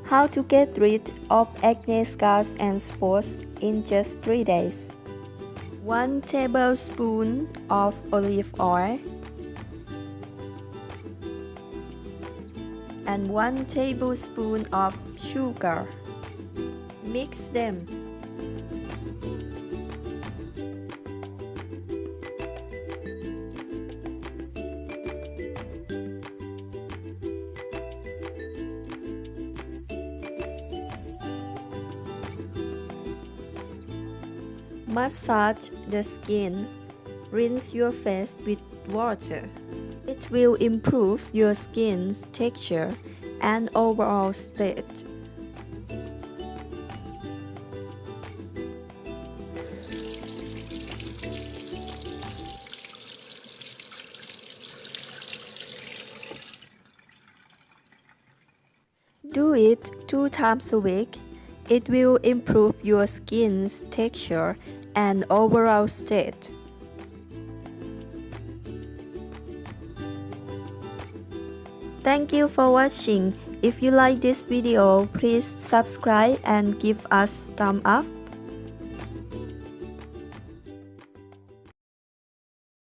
How to get rid of acne scars and spots in just 3 days. 1 tablespoon of olive oil and 1 tablespoon of sugar. Mix them. Massage the skin. Rinse your face with water. It will improve your skin's texture and overall state. Do it 2 times a week. It will improve your skin's texture and overall state. Thank you for watching. If you like this video, please subscribe and give us thumbs up.